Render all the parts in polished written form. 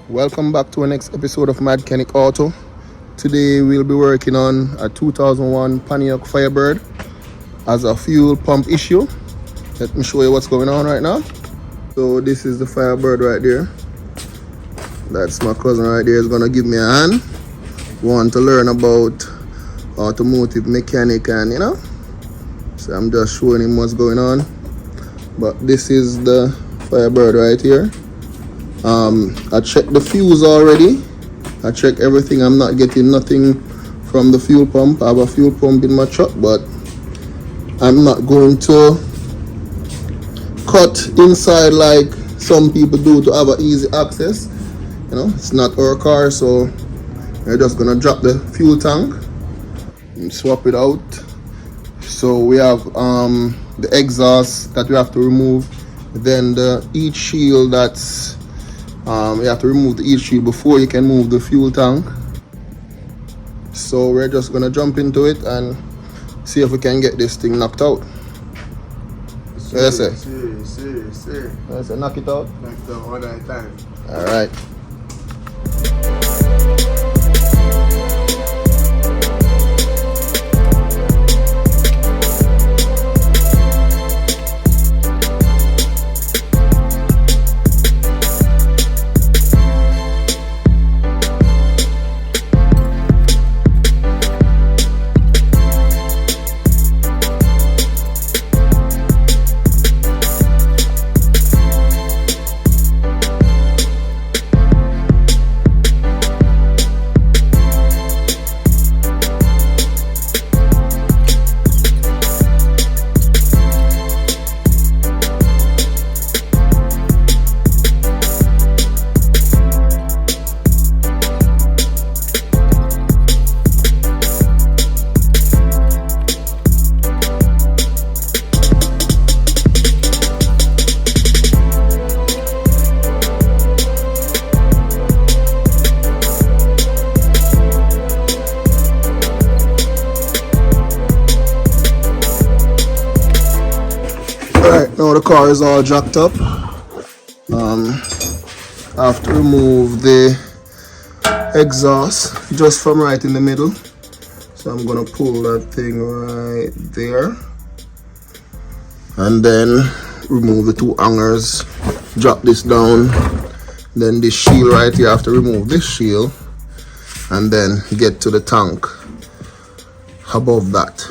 Welcome back to our next episode of Mechanic Auto. Today we'll be working on a 2001 Pontiac Firebird as a fuel pump issue. Let me show you what's going on right now. So this is the Firebird right there. That's my cousin right there, is gonna give me a hand. Want to learn about automotive mechanic and so I'm just showing him what's going on. But this is the Firebird right here. I checked the fuse already. I checked everything. I'm not getting nothing from the fuel pump. I have a fuel pump in my truck, but I'm not going to cut inside like some people do to have an easy access. It's not our car, so we're just gonna drop the fuel tank and swap it out. So we have the exhaust that we have to remove, then the heat shield that's you have to remove the heat shield before you can move the fuel tank. So we're just gonna jump into it and see if we can get this thing knocked out. I say knock it out. Knock it out one at a time. All right. Now the car is all jacked up. I have to remove the exhaust just from right in the middle. So I'm gonna pull that thing right there. And then remove the two hangers, drop this down. Then this shield right here, I have to remove this shield and then get to the tank above that.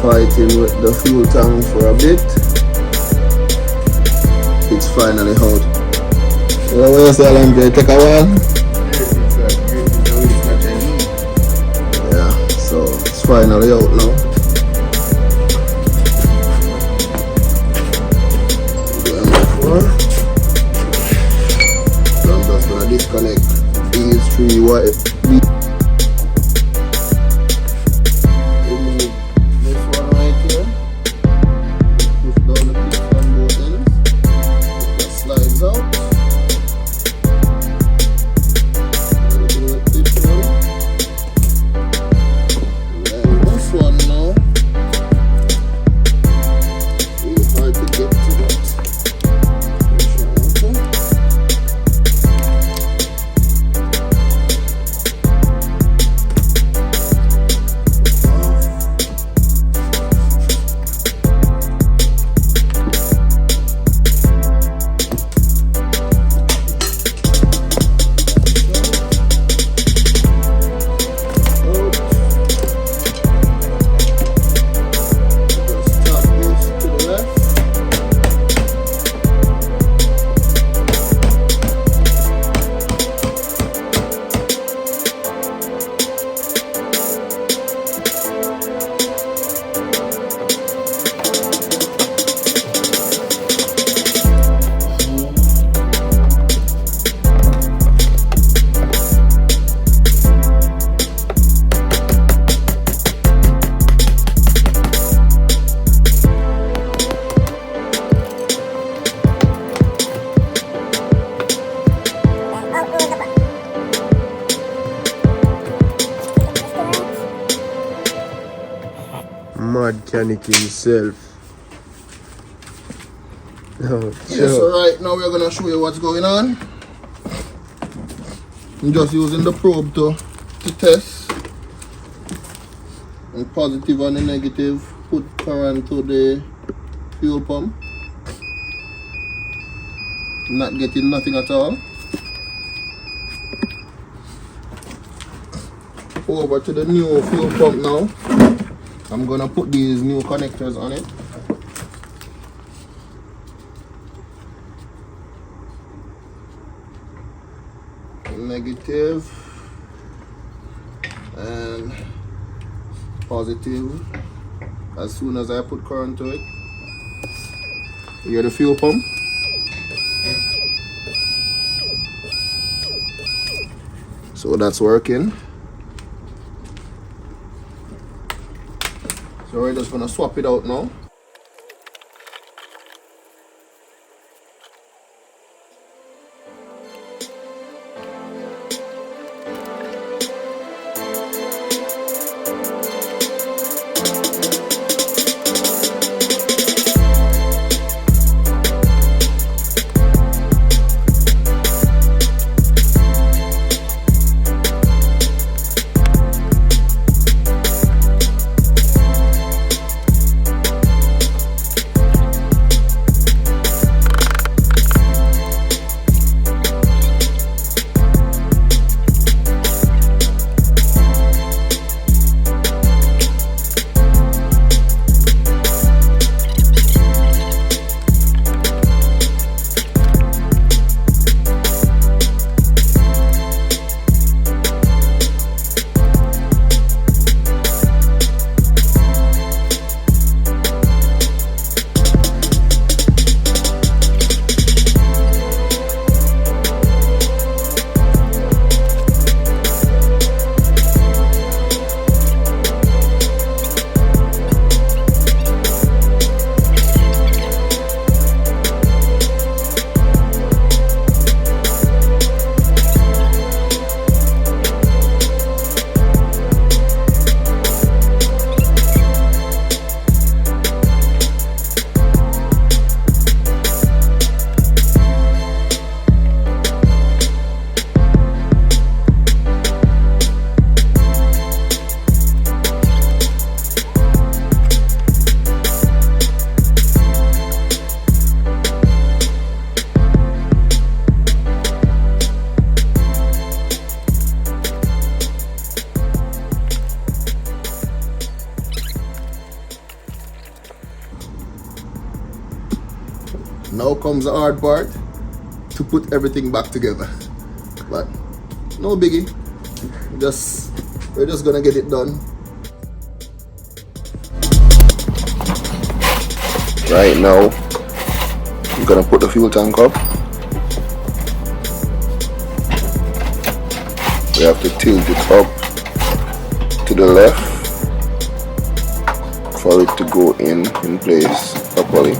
Fighting with the fuel tank for a bit, it's finally out. What you say, Andre? Take a while? Yeah, so it's finally out now. So I'm just gonna disconnect these three wires. mechanic himself. Oh, yeah, so right now we're gonna show you what's going on. I'm just using the probe to test. And positive and the negative, put current to the fuel pump. Not getting nothing at all. Over to the new fuel pump now. I'm gonna put these new connectors on it. Negative and positive. As soon as I put current to it, you hear the fuel pump. So that's working. So we're just gonna swap it out now. Now comes the hard part, to put everything back together. But no biggie. We're just gonna get it done. Right now, I'm gonna put the fuel tank up. We have to tilt it up to the left for it to go in place properly.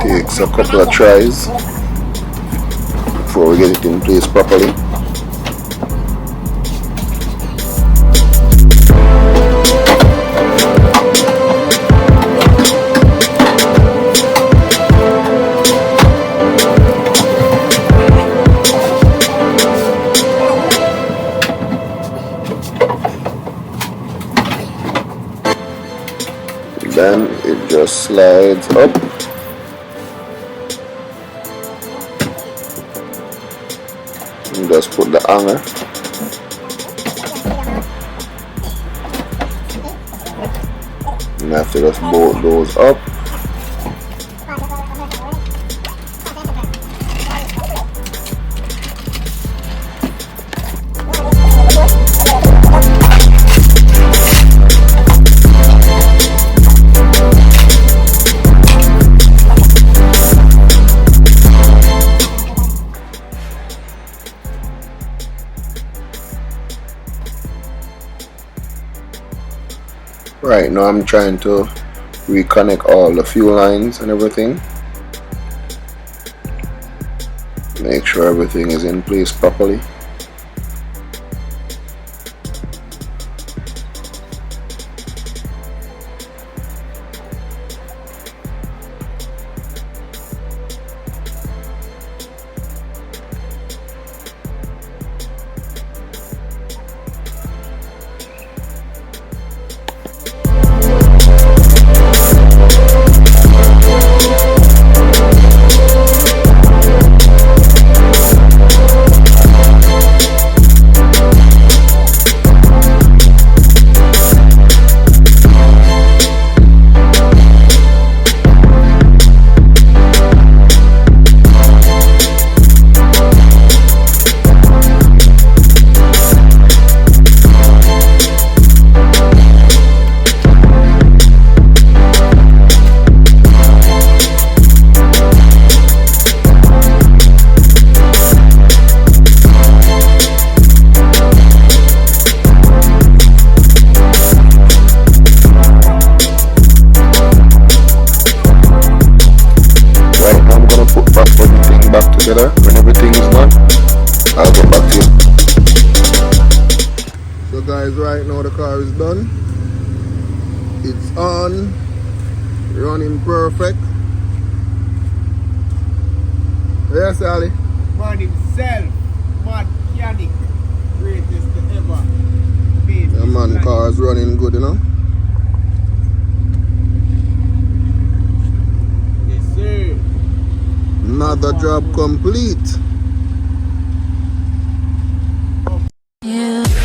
Takes a couple of tries before we get it in place properly. Then it just slides up. And just put the hanger. And after just bolt those up. Right now I'm trying to reconnect all the fuel lines and everything. Make sure everything is in place properly. When everything is done, I'll get back to you. So guys, right now the car is done. It's on, running perfect. Yes, Ali. Man himself, mechanic, greatest ever. Yeah, man, car is running good, you know. Yes, sir. Another job complete. Yeah.